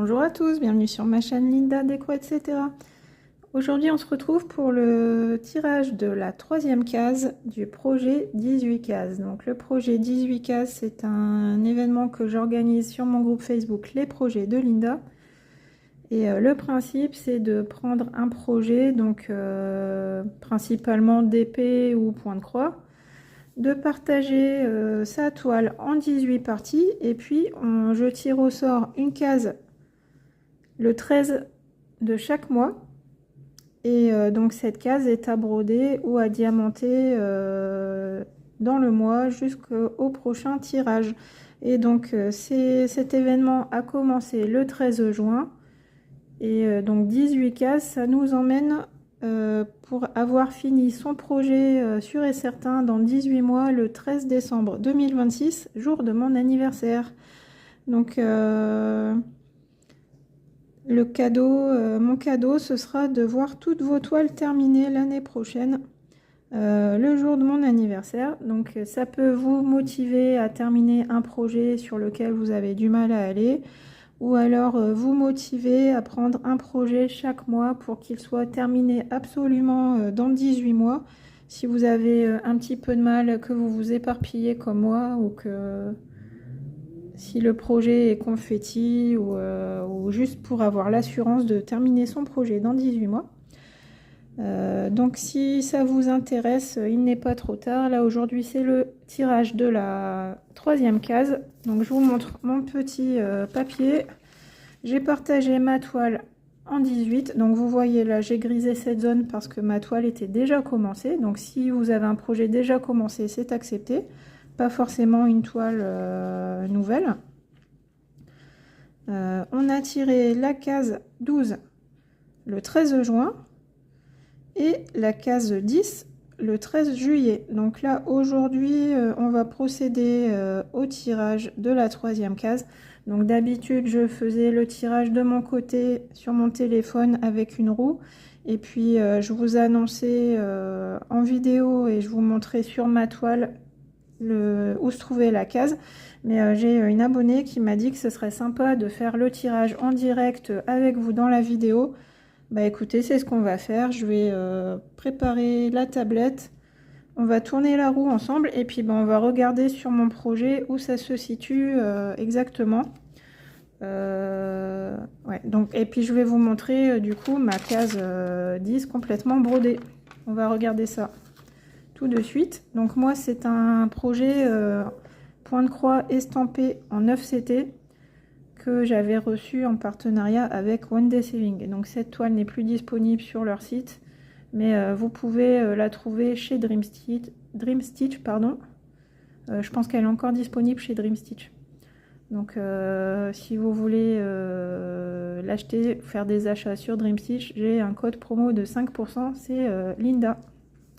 Bonjour à tous, bienvenue sur ma chaîne Linda Déco, etc. Aujourd'hui, on se retrouve pour le tirage de la troisième case du projet 18 cases. Donc le projet 18 cases, c'est un événement que j'organise sur mon groupe Facebook Les Projets de Linda. Et le principe, c'est de prendre un projet, donc principalement d'épée ou point de croix, de partager sa toile en 18 parties, et puis je tire au sort une case le 13 de chaque mois. Et donc cette case est à broder ou à diamanter dans le mois jusqu'au prochain tirage. Et donc cet événement a commencé le 13 juin. Et donc 18 cases, ça nous emmène pour avoir fini son projet sûr et certain dans 18 mois, le 13 décembre 2026, jour de mon anniversaire. Donc mon cadeau, ce sera de voir toutes vos toiles terminées l'année prochaine, le jour de mon anniversaire. Donc ça peut vous motiver à terminer un projet sur lequel vous avez du mal à aller, ou alors vous motiver à prendre un projet chaque mois pour qu'il soit terminé absolument dans 18 mois. Si vous avez un petit peu de mal, que vous vous éparpillez comme moi, ou que si le projet est confetti, ou juste pour avoir l'assurance de terminer son projet dans 18 mois. Donc si ça vous intéresse, il n'est pas trop tard. Là aujourd'hui c'est le tirage de la troisième case. Donc je vous montre mon petit papier. J'ai partagé ma toile en 18. Donc vous voyez là, j'ai grisé cette zone parce que ma toile était déjà commencée. Donc si vous avez un projet déjà commencé, c'est accepté. Pas forcément une toile nouvelle. On a tiré la case 12 le 13 juin et la case 10 le 13 juillet. Donc là aujourd'hui on va procéder au tirage de la troisième case. Donc d'habitude je faisais le tirage de mon côté sur mon téléphone avec une roue, et puis je vous annonçais en vidéo et je vous montrais sur ma toile où se trouvait la case. Mais j'ai une abonnée qui m'a dit que ce serait sympa de faire le tirage en direct avec vous dans la vidéo. Bah écoutez, c'est ce qu'on va faire. Je vais préparer la tablette, on va tourner la roue ensemble, et puis on va regarder sur mon projet où ça se situe exactement. Ouais, donc, et puis je vais vous montrer du coup ma case 10 complètement brodée. On va regarder ça tout de suite. Donc moi c'est un projet point de croix estampé en 9CT que j'avais reçu en partenariat avec One Day Saving. Et donc cette toile n'est plus disponible sur leur site, mais vous pouvez la trouver chez Dream Stitch, pardon. Je pense qu'elle est encore disponible chez Dream Stitch. Donc si vous voulez l'acheter, faire des achats sur Dream Stitch, j'ai un code promo de 5%, c'est Linda.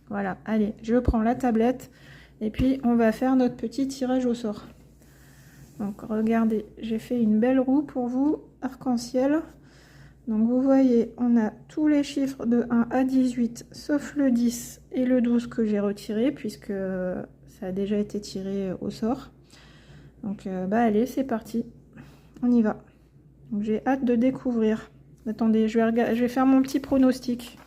Voilà, allez, je prends la tablette et puis on va faire notre petit tirage au sort. Donc regardez, j'ai fait une belle roue pour vous, arc-en-ciel. Donc vous voyez, on a tous les chiffres de 1 à 18, sauf le 10 et le 12 que j'ai retiré, puisque ça a déjà été tiré au sort. Donc bah allez, c'est parti, on y va. Donc j'ai hâte de découvrir. Attendez, je vais faire mon petit pronostic.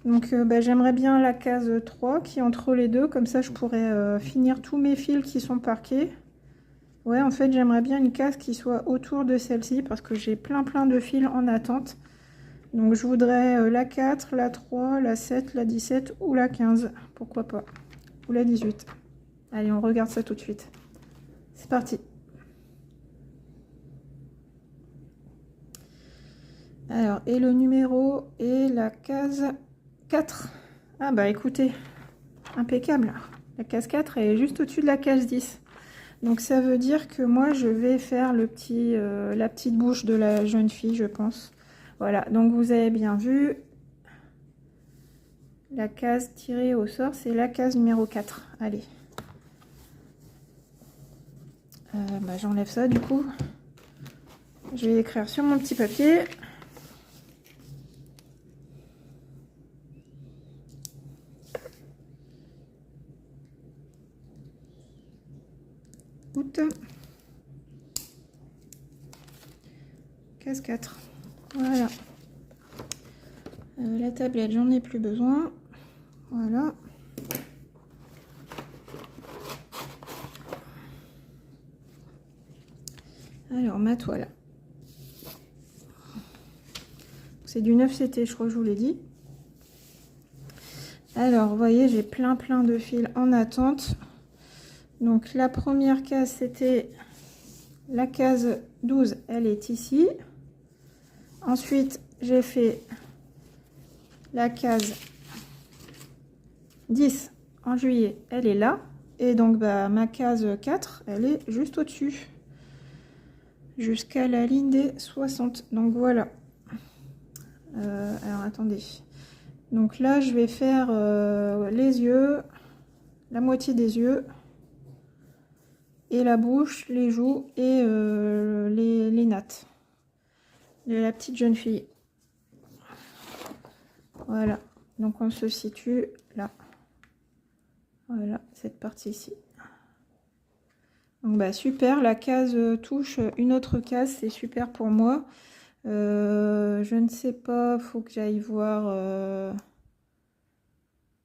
Donc bah, j'aimerais bien la case 3 qui est entre les deux, comme ça je pourrais finir tous mes fils qui sont parqués. Ouais, en fait j'aimerais bien une case qui soit autour de celle-ci, parce que j'ai plein de fils en attente. Donc je voudrais la 4, la 3, la 7, la 17 ou la 15, pourquoi pas, ou la 18. Allez, on regarde ça tout de suite. C'est parti. Alors, et le numéro est la case 4. Ah bah écoutez, impeccable. La case 4 est juste au-dessus de la case 10. Donc ça veut dire que moi je vais faire la petite bouche de la jeune fille, je pense. Voilà, donc vous avez bien vu, la case tirée au sort, c'est la case numéro 4. Allez. Bah, j'enlève ça du coup. Je vais écrire sur mon petit papier. Août. case 4. Voilà. La tablette, j'en ai plus besoin. Voilà. Alors, ma toile. C'est du 9CT, je crois que je vous l'ai dit. Alors, vous voyez, j'ai plein de fils en attente. Donc, la première case, c'était la case 12, elle est ici. Ensuite, j'ai fait la case 10 en juillet, elle est là. Et donc, bah, ma case 4, elle est juste au-dessus. Jusqu'à la ligne des 60. Donc, voilà. Alors, attendez. Donc là, je vais faire les yeux, la moitié des yeux, et la bouche, les joues et les nattes de la petite jeune fille. Voilà. Donc on se situe là. Voilà, cette partie-ci. Donc bah super, la case touche une autre case, c'est super pour moi. Je ne sais pas, faut que j'aille voir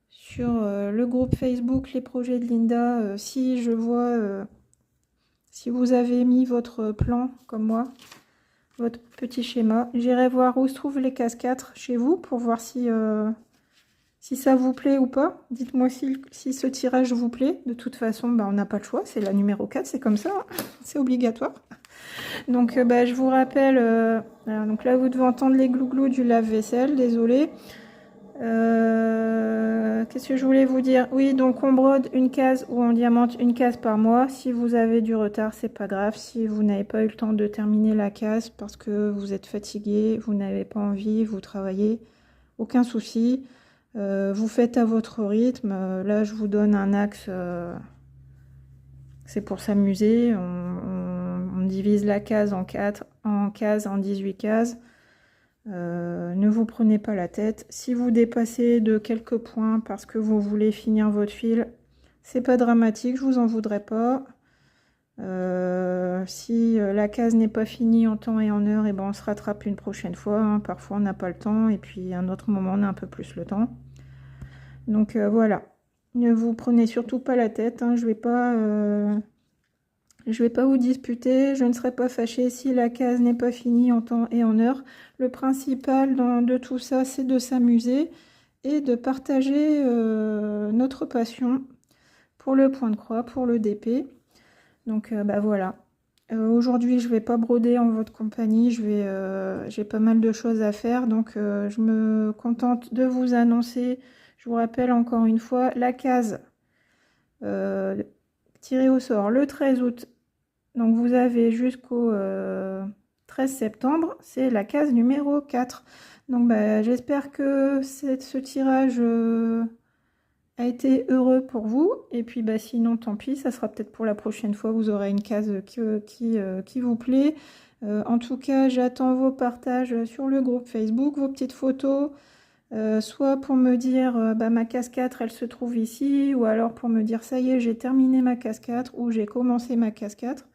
sur le groupe Facebook les projets de Linda, si je vois si vous avez mis votre plan comme moi, votre petit schéma. J'irai voir où se trouvent les cases 4 chez vous pour voir si ça vous plaît ou pas. Dites-moi si ce tirage vous plaît. De toute façon, bah, on n'a pas le choix, c'est la numéro 4, c'est comme ça, hein. C'est obligatoire. Donc bah, je vous rappelle, donc là vous devez entendre les glouglous du lave-vaisselle, désolé. Qu'est-ce que je voulais vous dire? Oui, donc on brode une case ou on diamante une case par mois. Si vous avez du retard, c'est pas grave. Si vous n'avez pas eu le temps de terminer la case parce que vous êtes fatigué, vous n'avez pas envie, vous travaillez, aucun souci. Vous faites à votre rythme. Là, je vous donne un axe. C'est pour s'amuser. On divise la case en 4, en 18 cases. Ne vous prenez pas la tête. Si vous dépassez de quelques points parce que vous voulez finir votre fil, c'est pas dramatique, je vous en voudrais pas. Si la case n'est pas finie en temps et en heure, et ben on se rattrape une prochaine fois, hein. Parfois on n'a pas le temps et puis à un autre moment on a un peu plus le temps. Donc voilà, ne vous prenez surtout pas la tête, hein. Je vais pas vous disputer, je ne serai pas fâchée si la case n'est pas finie en temps et en heure. Le principal de tout ça, c'est de s'amuser et de partager notre passion pour le point de croix, pour le DP. Donc bah voilà. Aujourd'hui, je vais pas broder en votre compagnie, j'ai pas mal de choses à faire, donc je me contente de vous annoncer. Je vous rappelle encore une fois, la case tirée au sort le 13 août. Donc vous avez jusqu'au 13 septembre, c'est la case numéro 4. Donc bah, j'espère que ce tirage a été heureux pour vous. Et puis bah, sinon tant pis, ça sera peut-être pour la prochaine fois, vous aurez une case qui vous plaît. En tout cas, j'attends vos partages sur le groupe Facebook, vos petites photos. Soit pour me dire bah, ma case 4 elle se trouve ici, ou alors pour me dire ça y est j'ai terminé ma case 4 ou j'ai commencé ma case 4.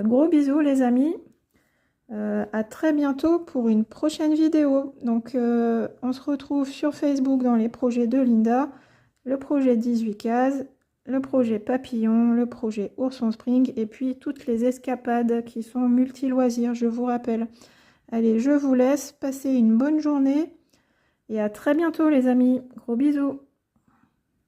Gros bisous les amis, à très bientôt pour une prochaine vidéo. Donc on se retrouve sur Facebook dans les projets de Linda, le projet 18 cases, le projet papillon, le projet ourson spring et puis toutes les escapades qui sont multi-loisirs, je vous rappelle. Allez, je vous laisse, passer une bonne journée et à très bientôt les amis, gros bisous.